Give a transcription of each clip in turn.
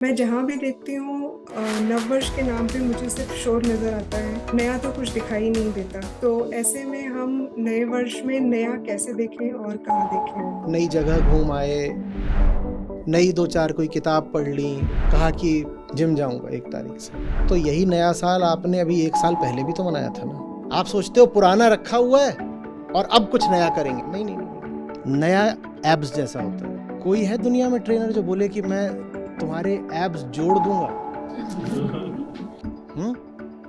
मैं जहाँ भी देखती हूँ नववर्ष के नाम पे मुझे सिर्फ शोर नज़र आता है, नया तो कुछ दिखाई नहीं देता। तो ऐसे में हम नए वर्ष में नया कैसे देखें और कहाँ देखें? नई जगह घूम आए, नई 2-4 कोई किताब पढ़ ली, कहा कि जिम जाऊँगा 1 तारीख से। तो यही नया साल आपने अभी 1 साल पहले भी तो मनाया था ना। आप सोचते हो पुराना रखा हुआ है और अब कुछ नया करेंगे। नहीं, नहीं, नहीं। नया एब्स जैसा होता है। कोई है दुनिया में ट्रेनर जो बोले कि मैं तुम्हारे एब्स जोड़ दूँगा?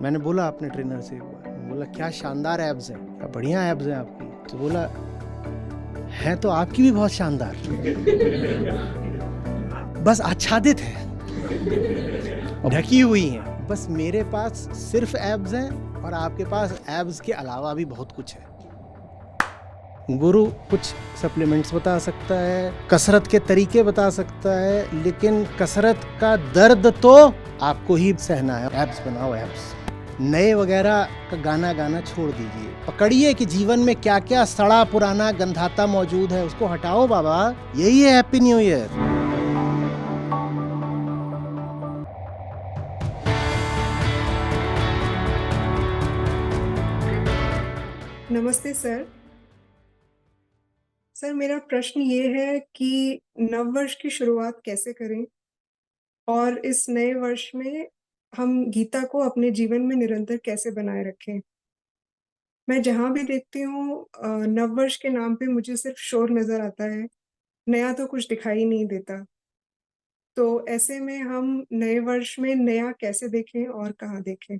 मैंने बोला अपने ट्रेनर से एक बार, बोला क्या शानदार एब्स हैं, क्या बढ़िया एब्स हैं आपकी। तो बोला हैं तो आपकी भी बहुत शानदार, बस आच्छादित है, ढकी हुई हैं। बस मेरे पास सिर्फ एब्स हैं और आपके पास एब्स के अलावा भी बहुत कुछ है। गुरु कुछ सप्लीमेंट्स बता सकता है, कसरत के तरीके बता सकता है, लेकिन कसरत का दर्द तो आपको ही सहना है। एब्स बनाओ एब्स। नए वगैरह का गाना गाना छोड़ दीजिए, पकड़िए कि जीवन में क्या क्या सड़ा पुराना गंधाता मौजूद है, उसको हटाओ बाबा। यही है हैप्पी न्यू ईयर। नमस्ते सर। सर मेरा प्रश्न ये है कि नववर्ष की शुरुआत कैसे करें? और इस नए वर्ष में हम गीता को अपने जीवन में निरंतर कैसे बनाए रखें? मैं जहाँ भी देखती हूँ नववर्ष के नाम पे मुझे सिर्फ शोर नज़र आता है, नया तो कुछ दिखाई नहीं देता। तो ऐसे में हम नए वर्ष में नया कैसे देखें और कहाँ देखें?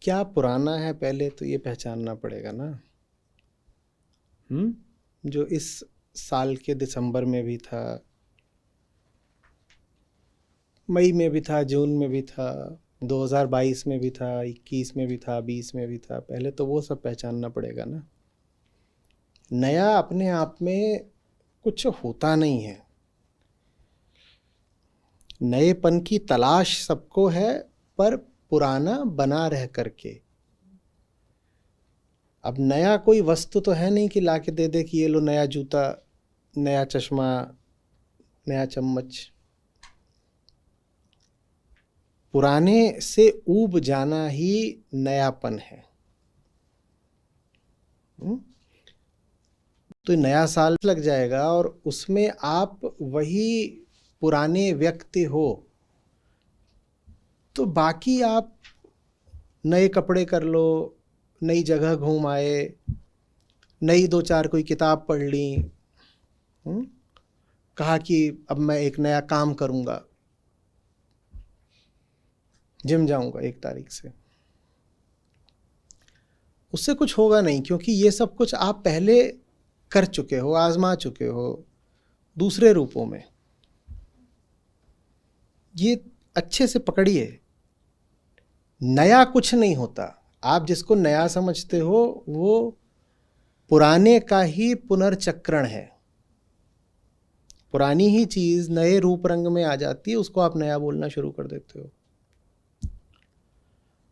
क्या पुराना है पहले तो ये पहचानना पड़ेगा ना। जो इस साल के दिसंबर में भी था, मई में भी था, जून में भी था, 2022 में भी था, 21 में भी था, 20 में भी था, पहले तो वो सब पहचानना पड़ेगा ना। नया अपने आप में कुछ होता नहीं है। नएपन की तलाश सबको है, पर पुराना बना रह करके। अब नया कोई वस्तु तो है नहीं कि लाके दे दे कि ये लो नया जूता, नया चश्मा, नया चम्मच। पुराने से ऊब जाना ही नयापन है। तो नया साल लग जाएगा और उसमें आप वही पुराने व्यक्ति हो, तो बाकी आप नए कपड़े कर लो, नई जगह घूम आए, नई 2-4 कोई किताब पढ़ ली, कहा कि अब मैं एक नया काम करूँगा, जिम जाऊँगा 1 तारीख से। उससे कुछ होगा नहीं, क्योंकि ये सब कुछ आप पहले कर चुके हो, आजमा चुके हो दूसरे रूपों में। ये अच्छे से पकड़िए, नया कुछ नहीं होता। आप जिसको नया समझते हो वो पुराने का ही पुनर्चक्रण है। पुरानी ही चीज नए रूप रंग में आ जाती है, उसको आप नया बोलना शुरू कर देते हो।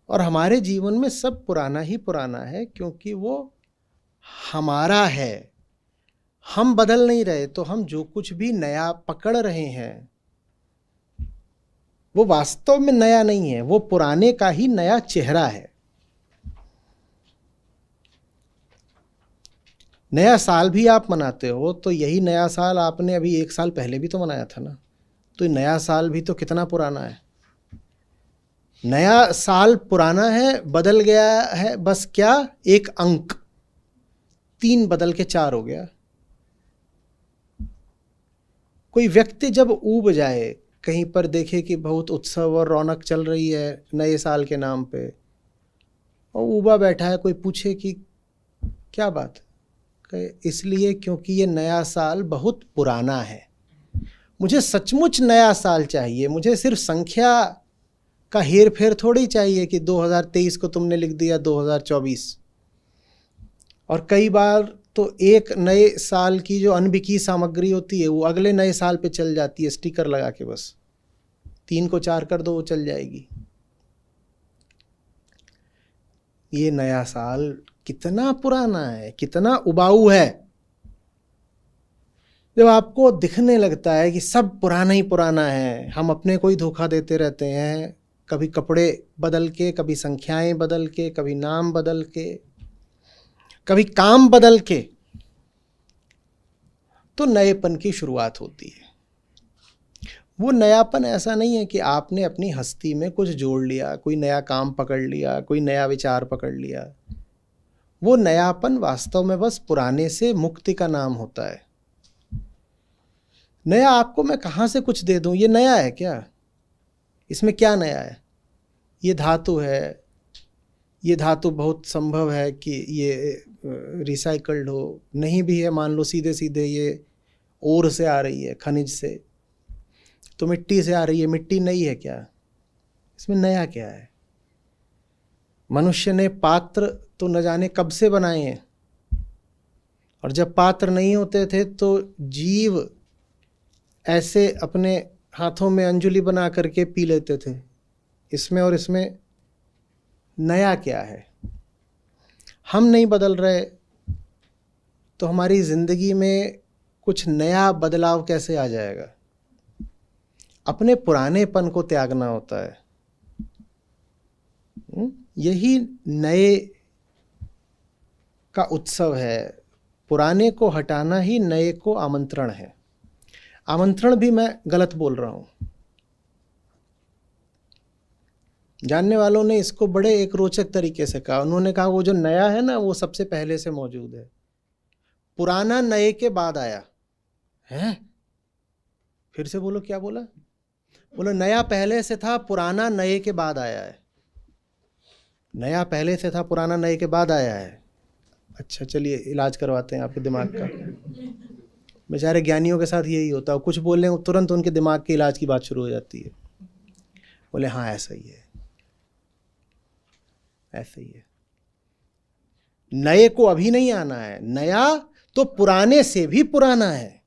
और हमारे जीवन में सब पुराना ही पुराना है, क्योंकि वो हमारा है। हम बदल नहीं रहे, तो हम जो कुछ भी नया पकड़ रहे हैं वो वास्तव में नया नहीं है, वो पुराने का ही नया चेहरा है। नया साल भी आप मनाते हो तो यही नया साल आपने अभी 1 साल पहले भी तो मनाया था ना। तो नया साल भी तो कितना पुराना है। नया साल पुराना है, बदल गया है बस क्या, एक अंक, 3 बदल के 4 हो गया। कोई व्यक्ति जब ऊब जाए, कहीं पर देखे कि बहुत उत्सव और रौनक चल रही है नए साल के नाम पे, और ऊबा बैठा है, कोई पूछे कि क्या बात, इसलिए क्योंकि ये नया साल बहुत पुराना है। मुझे सचमुच नया साल चाहिए, मुझे सिर्फ संख्या का हेर फेर थोड़ी चाहिए कि 2023 को तुमने लिख दिया 2024। और कई बार तो एक नए साल की जो अनबिकी सामग्री होती है वो अगले नए साल पे चल जाती है, स्टिकर लगा के। बस 3 को 4 कर दो, वो चल जाएगी। ये नया साल कितना पुराना है, कितना उबाऊ है। जब आपको दिखने लगता है कि सब पुराना ही पुराना है, हम अपने को ही धोखा देते रहते हैं, कभी कपड़े बदल के, कभी संख्याएं बदल के, कभी नाम बदल के, कभी काम बदल के, तो नएपन की शुरुआत होती है। वो नयापन ऐसा नहीं है कि आपने अपनी हस्ती में कुछ जोड़ लिया, कोई नया काम पकड़ लिया, कोई नया विचार पकड़ लिया। वो नयापन वास्तव में बस पुराने से मुक्ति का नाम होता है। नया आपको मैं कहाँ से कुछ दे दूँ, ये नया है क्या? इसमें क्या नया है? ये धातु है, ये धातु बहुत संभव है कि ये रिसाइकल्ड हो, नहीं भी है मान लो सीधे सीधे ये ओर से आ रही है, खनिज से, तो मिट्टी से आ रही है, मिट्टी नई है क्या? इसमें नया क्या है? मनुष्य ने पात्र तो न जाने कब से बनाए हैं, और जब पात्र नहीं होते थे तो जीव ऐसे अपने हाथों में अंजुलि बना करके पी लेते थे। इसमें और इसमें नया क्या है? हम नहीं बदल रहे तो हमारी जिंदगी में कुछ नया बदलाव कैसे आ जाएगा? अपने पुरानेपन को त्यागना होता है। यही नए का उत्सव है। पुराने को हटाना ही नए को आमंत्रण है। आमंत्रण भी मैं गलत बोल रहा हूं। जानने वालों ने इसको बड़े एक रोचक तरीके से कहा। उन्होंने कहा वो जो नया है ना, वो सबसे पहले से मौजूद है, पुराना नए के बाद आया है। फिर से बोलो, क्या बोला? बोलो नया पहले से था, पुराना नए के बाद आया है। नया पहले से था, पुराना नए के बाद आया है। अच्छा चलिए इलाज करवाते हैं आपके दिमाग का। बेचारे ज्ञानियों के साथ यही होता है, कुछ बोल रहे तुरंत उनके दिमाग के इलाज की बात शुरू हो जाती है। बोले हाँ ऐसा ही है, ऐसा ही है। नए को अभी नहीं आना है, नया तो पुराने से भी पुराना है।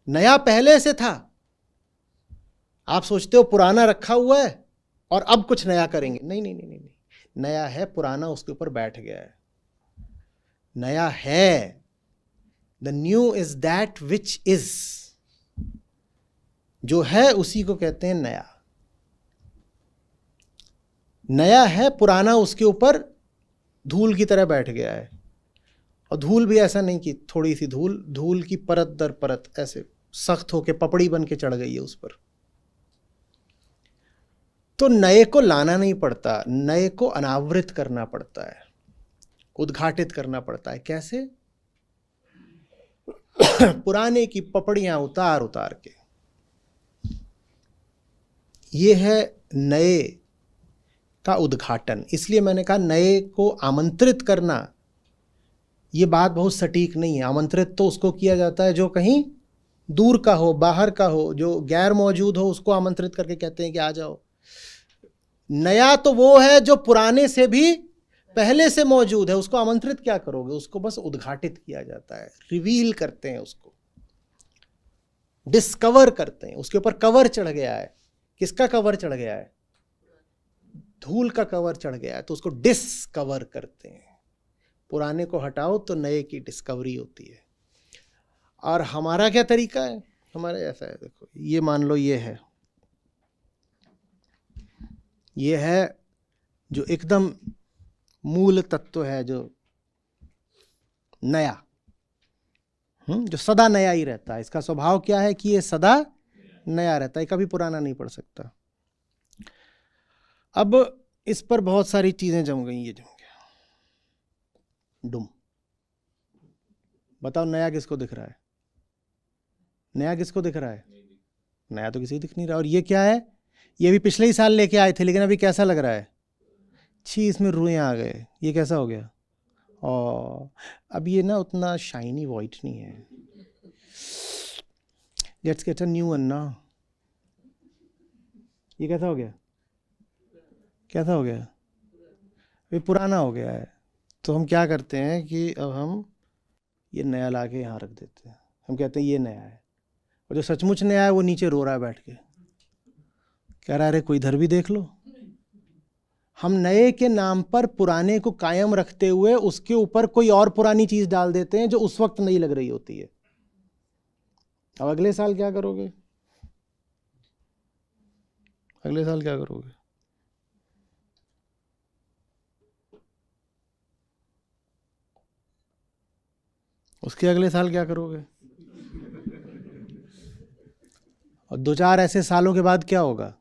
नया पहले से था। आप सोचते हो पुराना रखा हुआ है और अब कुछ नया करेंगे। नहीं नहीं नहीं नहीं, नहीं। नया है, पुराना उसके ऊपर बैठ गया है। नया है। The new is that which is. जो है उसी को कहते हैं नया। नया है, पुराना उसके ऊपर धूल की तरह बैठ गया है। और धूल भी ऐसा नहीं कि थोड़ी सी धूल, धूल की परत दर परत ऐसे सख्त होके पपड़ी बन के चढ़ गई है उस पर। तो नए को लाना नहीं पड़ता, नए को अनावृत करना पड़ता है, उद्घाटित करना पड़ता है। कैसे? पुराने की पपड़ियां उतार उतार के। ये है नए का उद्घाटन। इसलिए मैंने कहा नए को आमंत्रित करना, ये बात बहुत सटीक नहीं है। आमंत्रित तो उसको किया जाता है जो कहीं दूर का हो, बाहर का हो, जो गैर मौजूद हो, उसको आमंत्रित करके कहते हैं कि आ जाओ। नया तो वो है जो पुराने से भी पहले से मौजूद है, उसको आमंत्रित क्या करोगे? उसको बस उद्घाटित किया जाता है, रिवील करते हैं, उसको डिस्कवर करते हैं। उसके ऊपर कवर चढ़ गया है। किसका कवर चढ़ गया है? धूल का कवर चढ़ गया है, तो उसको डिस्कवर करते हैं। पुराने को हटाओ तो नए की डिस्कवरी होती है। और हमारा क्या तरीका है? हमारा ऐसा है, देखो ये मान लो ये है जो एकदम मूल तत्व है, जो नया, जो सदा नया ही रहता है। इसका स्वभाव क्या है कि ये सदा नया रहता है, कभी पुराना नहीं पड़ सकता। अब इस पर बहुत सारी चीजें जम गई। ये जम गया डुम। बताओ नया किसको दिख रहा है? नया किसको दिख रहा है? नया तो किसी को दिख नहीं रहा। और ये क्या है? ये भी पिछले ही साल लेके आए थे, लेकिन अभी कैसा लग रहा है? छी, इसमें रुएं आ गए। ये कैसा हो गया? और अब ये ना उतना शाइनी वाइट नहीं है। Let's get a new one ना। ये कैसा हो गया? कैसा हो गया? ये पुराना हो गया है। तो हम क्या करते हैं कि अब हम ये नया ला के यहाँ रख देते हैं। हम कहते हैं ये नया है, और जो सचमुच नया है वो नीचे रो रहा है बैठ के, कह रहा है अरे कोई इधर भी देख लो। हम नए के नाम पर पुराने को कायम रखते हुए उसके ऊपर कोई और पुरानी चीज डाल देते हैं जो उस वक्त नहीं लग रही होती है। अब अगले साल क्या करोगे? अगले साल क्या करोगे? उसके अगले साल क्या करोगे? और 2-4 ऐसे सालों के बाद क्या होगा?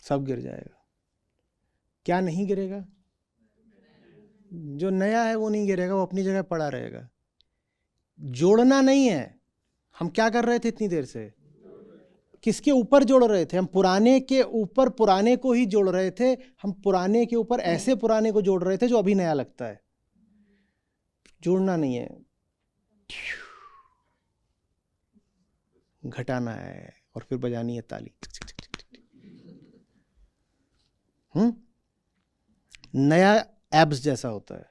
सब गिर जाएगा। क्या नहीं गिरेगा? जो नया है वो नहीं गिरेगा, वो अपनी जगह पड़ा रहेगा। जोड़ना नहीं है। हम क्या कर रहे थे इतनी देर से? किसके ऊपर जोड़ रहे थे? हम पुराने के ऊपर पुराने को ही जोड़ रहे थे। हम पुराने के ऊपर ऐसे पुराने को जोड़ रहे थे जो अभी नया लगता है। जोड़ना नहीं है, घटाना है और फिर बजानी है ताली। नया एब्स जैसा होता है।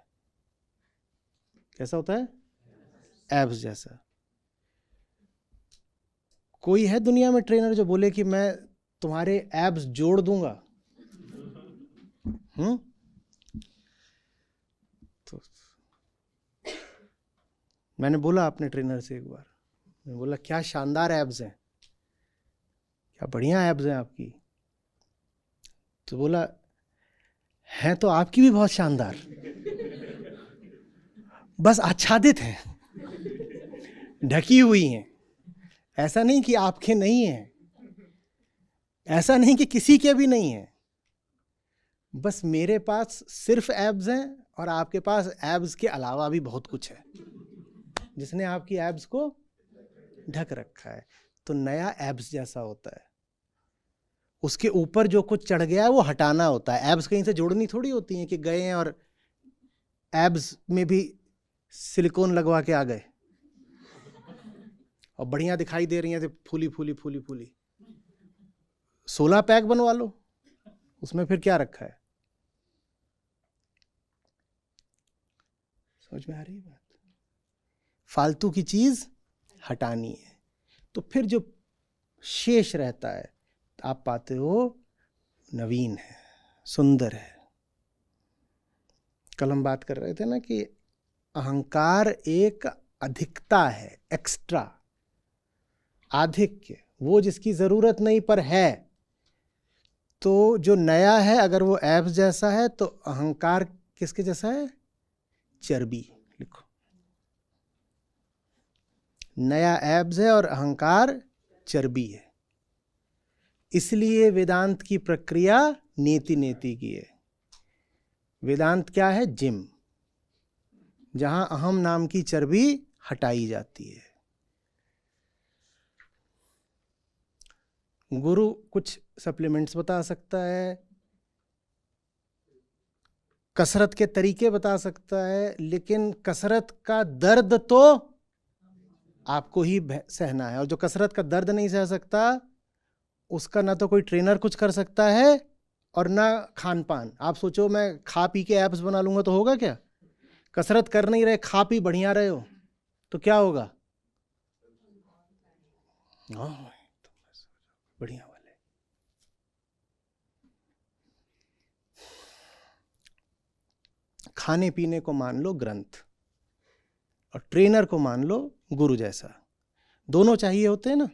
कैसा होता है? एब्स जैसा। कोई है दुनिया में ट्रेनर जो बोले कि मैं तुम्हारे एब्स जोड़ दूंगा? तो मैंने बोला अपने ट्रेनर से एक बार, मैंने बोला क्या शानदार एब्स हैं, क्या बढ़िया एब्स हैं आपकी। तो बोला हैं तो आपकी भी बहुत शानदार, बस आच्छादित हैं, ढकी हुई हैं। ऐसा नहीं कि आपके नहीं हैं, ऐसा नहीं कि किसी के भी नहीं है, बस मेरे पास सिर्फ एब्स हैं और आपके पास एब्स के अलावा भी बहुत कुछ है जिसने आपकी एब्स को ढक रखा है। तो नया एब्स जैसा होता है। उसके ऊपर जो कुछ चढ़ गया है वो हटाना होता है। एब्स कहीं से जोड़नी थोड़ी होती हैं कि गए हैं और एब्स में भी सिलिकॉन लगवा के आ गए और बढ़िया दिखाई दे रही हैं, फूली फूली फूली फूली। 16 पैक बनवा लो, उसमें फिर क्या रखा है? समझ में आ रही है बात? फालतू की चीज हटानी है। तो फिर जो शेष रहता है आप पाते हो नवीन है, सुंदर है। कल हम बात कर रहे थे ना कि अहंकार एक अधिकता है, एक्स्ट्रा, आधिक्य, वो जिसकी जरूरत नहीं पर है। तो जो नया है अगर वो एब्स जैसा है तो अहंकार किसके जैसा है? चर्बी। लिखो, नया एब्स है और अहंकार चर्बी है। इसलिए वेदांत की प्रक्रिया नेति नेति की है। वेदांत क्या है? जिम, जहां अहम नाम की चर्बी हटाई जाती है। गुरु कुछ सप्लीमेंट्स बता सकता है, कसरत के तरीके बता सकता है, लेकिन कसरत का दर्द तो आपको ही सहना है। और जो कसरत का दर्द नहीं सह सकता उसका ना तो कोई ट्रेनर कुछ कर सकता है और ना खान पान। आप सोचो मैं खा पी के एब्स बना लूंगा तो होगा क्या? कसरत कर नहीं रहे, खा पी बढ़िया रहे हो तो क्या होगा? बढ़िया वाले। खाने पीने को मान लो ग्रंथ और ट्रेनर को मान लो गुरु जैसा। दोनों चाहिए होते हैं ना,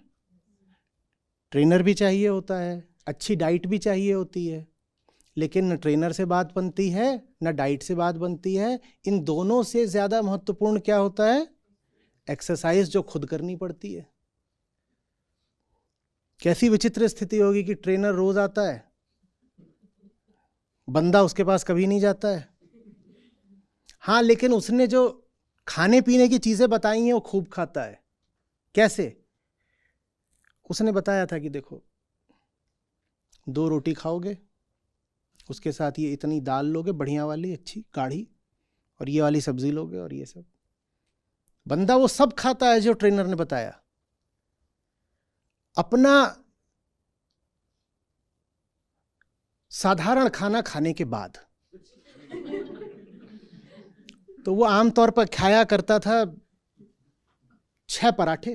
ट्रेनर भी चाहिए होता है, अच्छी डाइट भी चाहिए होती है, लेकिन न ट्रेनर से बात बनती है न डाइट से बात बनती है। इन दोनों से ज्यादा महत्वपूर्ण क्या होता है? एक्सरसाइज, जो खुद करनी पड़ती है। कैसी विचित्र स्थिति होगी कि ट्रेनर रोज आता है, बंदा उसके पास कभी नहीं जाता है। हाँ, लेकिन उसने जो खाने पीने की चीजें बताई हैं वो खूब खाता है। कैसे? उसने बताया था कि देखो 2 रोटी खाओगे, उसके साथ ये इतनी दाल लोगे बढ़िया वाली अच्छी गाढ़ी, और ये वाली सब्जी लोगे और ये सब। बंदा वो सब खाता है जो ट्रेनर ने बताया। अपना साधारण खाना खाने के बाद तो वो आमतौर पर खाया करता था 6 पराठे,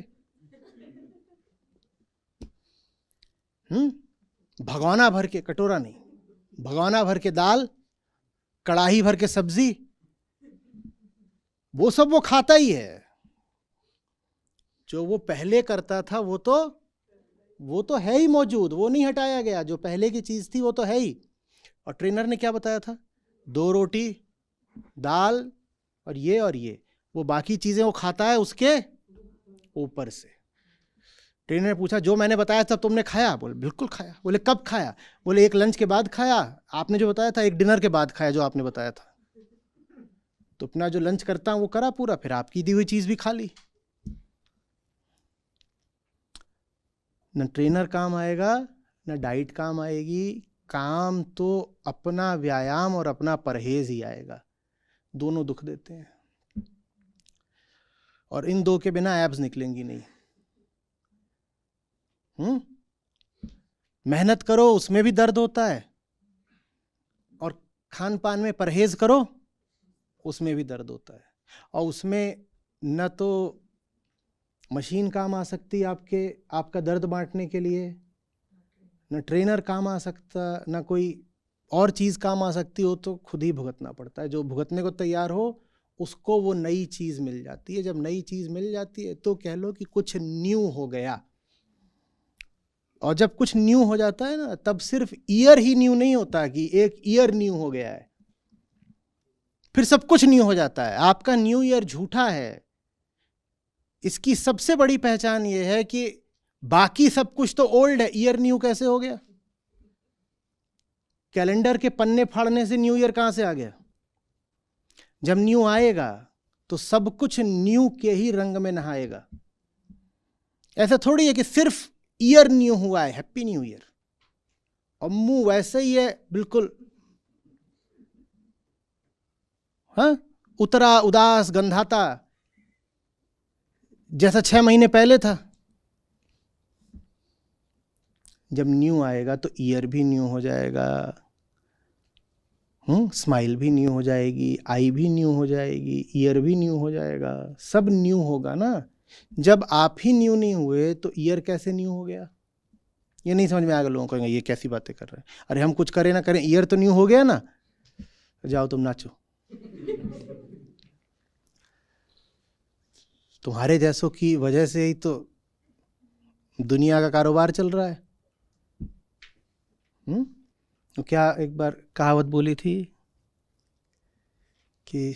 भगोना भर के, कटोरा नहीं, भगोना भर के दाल, कड़ाही भर के सब्जी, वो सब वो खाता ही है। जो वो पहले करता था वो तो है ही मौजूद, वो नहीं हटाया गया। जो पहले की चीज थी वो तो है ही। और ट्रेनर ने क्या बताया था? 2 रोटी, दाल और ये वो बाकी चीजें वो खाता है उसके ऊपर से। ट्रेनर ने पूछा जो मैंने बताया था तुमने खाया? बोले बिल्कुल खाया। बोले कब खाया? बोले एक लंच के बाद खाया, आपने जो बताया था, एक डिनर के बाद खाया जो आपने बताया था। तो अपना जो लंच करता हूं वो करा पूरा, फिर आपकी दी हुई चीज भी खा ली। न ट्रेनर काम आएगा, न डाइट काम आएगी। काम तो अपना व्यायाम और अपना परहेज ही आएगा। दोनों दुख देते हैं, और इन दो के बिना एब्स निकलेंगी नहीं। मेहनत करो उसमें भी दर्द होता है, और खान पान में परहेज करो उसमें भी दर्द होता है। और उसमें न तो मशीन काम आ सकती आपका दर्द बांटने के लिए, न ट्रेनर काम आ सकता, न कोई और चीज़ काम आ सकती हो। तो खुद ही भुगतना पड़ता है। जो भुगतने को तैयार हो उसको वो नई चीज़ मिल जाती है। जब नई चीज़ मिल जाती है तो कह लो कि कुछ न्यू हो गया। और जब कुछ न्यू हो जाता है ना, तब सिर्फ ईयर ही न्यू नहीं होता कि एक ईयर न्यू हो गया है, फिर सब कुछ न्यू हो जाता है। आपका न्यू ईयर झूठा है। इसकी सबसे बड़ी पहचान यह है कि बाकी सब कुछ तो ओल्ड है, ईयर न्यू कैसे हो गया? कैलेंडर के पन्ने फाड़ने से न्यू ईयर कहां से आ गया? जब न्यू आएगा तो सब कुछ न्यू के ही रंग में नहाएगा। ऐसा थोड़ी है कि सिर्फ ईयर न्यू हुआ है, हैप्पी न्यू ईयर, और मुंह वैसे ही है बिल्कुल, हाँ, उतरा उदास गंधाता, जैसा 6 महीने पहले था। जब न्यू आएगा तो ईयर भी न्यू हो जाएगा, स्माइल भी न्यू हो जाएगी, आई भी न्यू हो जाएगी, ईयर भी न्यू हो जाएगा, सब न्यू होगा ना। जब आप ही न्यू नहीं हुए तो ईयर कैसे न्यू हो गया? ये नहीं समझ में आएगा। लोगों को कहेंगे ये कैसी बातें कर रहे हैं। अरे हम कुछ करें ना करें, ईयर तो न्यू हो गया ना। जाओ तुम नाचो। तुम्हारे जैसों की वजह से ही तो दुनिया का कारोबार चल रहा है। तो क्या एक बार कहावत बोली थी कि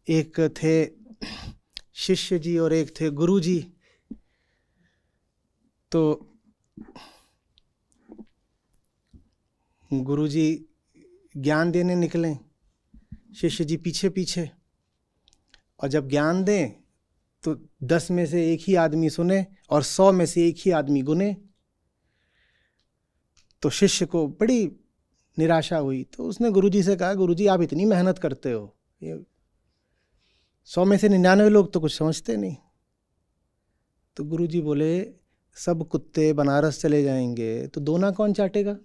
एक थे शिष्य जी और एक थे गुरु जी। तो गुरु जी ज्ञान देने निकले, शिष्य जी पीछे पीछे। और जब ज्ञान दें तो 10 में से एक ही आदमी सुने और 100 में से एक ही आदमी गुने। तो शिष्य को बड़ी निराशा हुई। तो उसने गुरुजी से कहा, गुरुजी आप इतनी मेहनत करते हो, ये 100 में से 99 लोग तो कुछ समझते नहीं। तो गुरुजी बोले सब कुत्ते बनारस चले जाएंगे तो दोना कौन चाटेगा?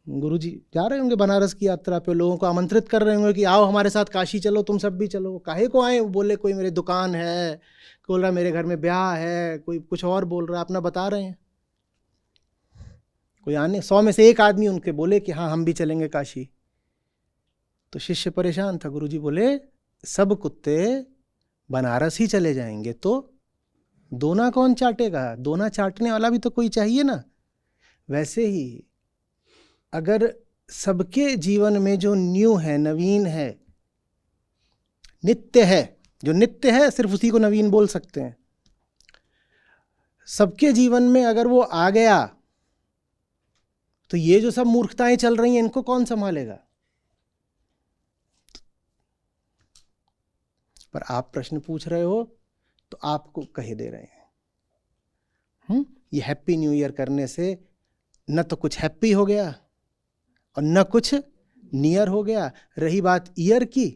गुरुजी जा रहे होंगे बनारस की यात्रा पे, लोगों को आमंत्रित कर रहे होंगे कि आओ हमारे साथ काशी चलो, तुम सब भी चलो। काहे को आए? बोले कोई मेरे दुकान है, कोई बोल रहा मेरे घर में ब्याह है, कोई कुछ और बोल रहा, अपना बता रहे हैं। कोई आने 100 में से एक आदमी उनके बोले कि हाँ हम भी चलेंगे काशी। तो शिष्य परेशान था। गुरुजी बोले सब कुत्ते बनारस ही चले जाएंगे तो दोना कौन चाटेगा? दोना चाटने वाला भी तो कोई चाहिए ना। वैसे ही अगर सबके जीवन में जो न्यू है, नवीन है, नित्य है, जो नित्य है सिर्फ उसी को नवीन बोल सकते हैं, सबके जीवन में अगर वो आ गया तो ये जो सब मूर्खताएं चल रही हैं इनको कौन संभालेगा? पर आप प्रश्न पूछ रहे हो तो आपको कहे दे रहे हैं। ये हैप्पी न्यू ईयर करने से न तो कुछ हैप्पी हो गया और न कुछ नियर हो गया। रही बात ईयर की,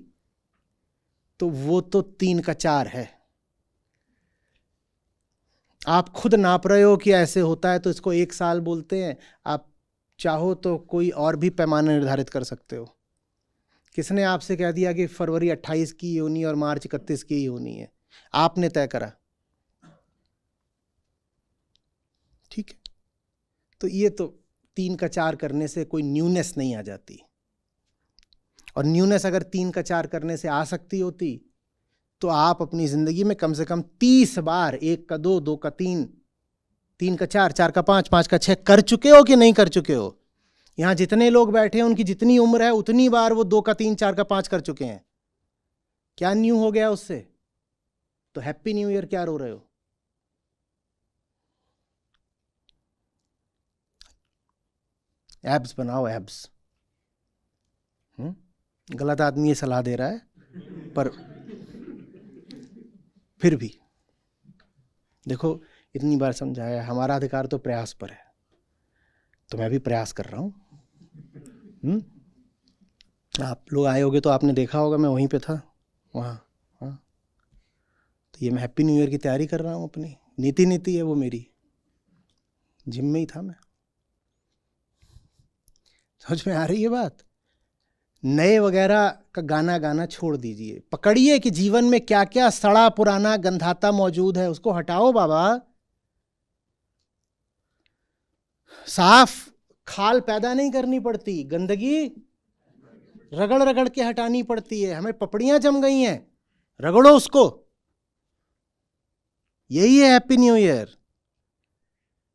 तो वो तो 3 का 4 है। आप खुद नाप रहे हो कि ऐसे होता है तो इसको 1 साल बोलते हैं। आप चाहो तो कोई और भी पैमाना निर्धारित कर सकते हो। किसने आपसे कह दिया कि फरवरी 28 की होनी और मार्च 31 की ही होनी है? आपने तय करा, ठीक है। तो ये तो 3 का 4 करने से कोई न्यूनेस नहीं आ जाती। और न्यूनेस अगर 3 का 4 करने से आ सकती होती तो आप अपनी जिंदगी में कम से कम 30 बार 1 का 2, 2 का 3, 3 का 4, 4 का 5, 5 का 6 कर चुके हो कि नहीं कर चुके हो? यहां जितने लोग बैठे हैं उनकी जितनी उम्र है उतनी बार वो 2 का 3, 4 का 5 कर चुके हैं। क्या न्यू हो गया उससे? तो हैप्पी न्यू ईयर क्या रो रहे हो? एब्स बनाओ, एब्स। गलत आदमी ये सलाह दे रहा है, पर फिर भी देखो, इतनी बार समझाया, हमारा अधिकार तो प्रयास पर है, तो मैं भी प्रयास कर रहा हूं। आप लोग आए होगे तो आपने देखा होगा मैं वहीं पे था, वहाँ। हाँ, तो ये मैं हैप्पी न्यू ईयर की तैयारी कर रहा हूँ अपनी। नीति है वो मेरी, जिम में ही था मैं। समझ में आ रही है बात? नए वगैरह का गाना गाना छोड़ दीजिए, पकड़िए कि जीवन में क्या क्या सड़ा पुराना गंधाता मौजूद है, उसको हटाओ बाबा। साफ खाल पैदा नहीं करनी पड़ती, गंदगी रगड़ रगड़ के हटानी पड़ती है। हमें पपड़ियां जम गई हैं, रगड़ो उसको। यही है हैप्पी न्यू ईयर।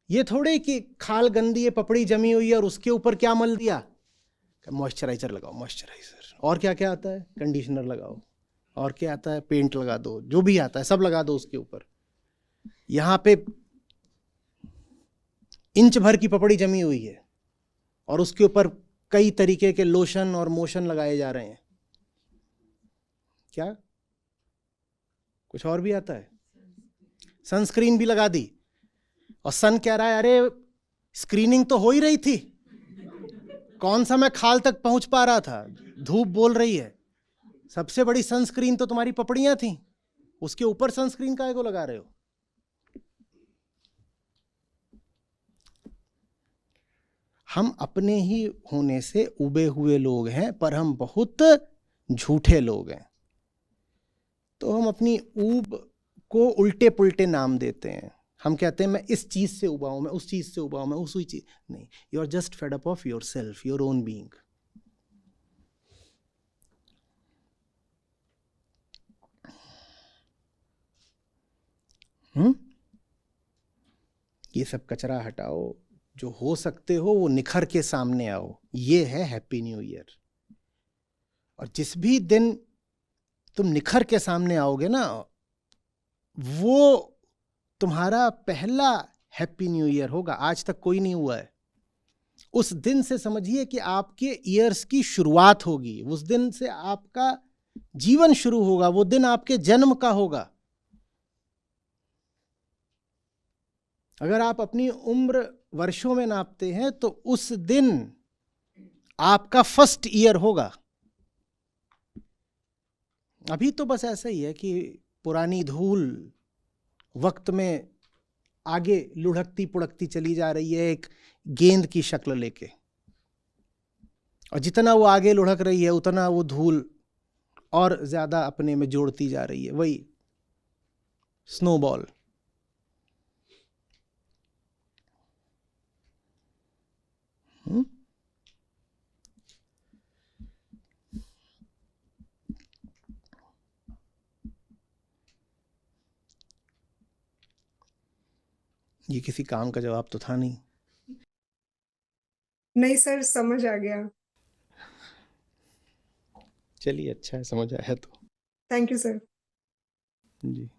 ये थोड़े कि खाल गंदी है, पपड़ी जमी हुई है और उसके ऊपर क्या मल दिया, मॉइस्चराइजर लगाओ, मॉइस्चराइजर। और क्या क्या आता है, कंडीशनर लगाओ, और क्या आता है, पेंट लगा दो, जो भी आता है सब लगा दो उसके ऊपर। यहां पे इंच भर की पपड़ी जमी हुई है और उसके ऊपर कई तरीके के लोशन और मोशन लगाए जा रहे हैं। क्या कुछ और भी आता है? सनस्क्रीन भी लगा दी, और सन कह रहा है अरे स्क्रीनिंग तो हो ही रही थी, कौन सा मैं खाल तक पहुंच पा रहा था, धूप बोल रही है। सबसे बड़ी सनस्क्रीन तो तुम्हारी पपड़ियां थी, उसके ऊपर सनस्क्रीन काहे को लगा रहे हो? हम अपने ही होने से उबे हुए लोग हैं, पर हम बहुत झूठे लोग हैं। तो हम अपनी ऊब को उल्टे पुल्टे नाम देते हैं। हम कहते हैं मैं इस चीज से उबा हूं, मैं उस चीज से उबा हूं, मैं उस चीज। नहीं, you are just fed up of yourself, your own being. ये सब कचरा हटाओ, जो हो सकते हो वो निखर के सामने आओ। ये है हैप्पी न्यू ईयर। और जिस भी दिन तुम निखर के सामने आओगे ना, वो तुम्हारा पहला हैप्पी न्यू ईयर होगा। आज तक कोई नहीं हुआ है। उस दिन से समझिए कि आपके ईयर्स की शुरुआत होगी, उस दिन से आपका जीवन शुरू होगा, वो दिन आपके जन्म का होगा। अगर आप अपनी उम्र वर्षों में नापते हैं तो उस दिन आपका फर्स्ट ईयर होगा। अभी तो बस ऐसा ही है कि पुरानी धूल वक्त में आगे लुढ़कती पुढ़कती चली जा रही है, एक गेंद की शक्ल लेके। और जितना वो आगे लुढ़क रही है उतना वो धूल और ज्यादा अपने में जोड़ती जा रही है, वही स्नोबॉल। ये किसी काम का जवाब तो था नहीं। नहीं सर, समझ आ गया। चलिए, अच्छा है, समझ आया तो। Thank you sir. जी।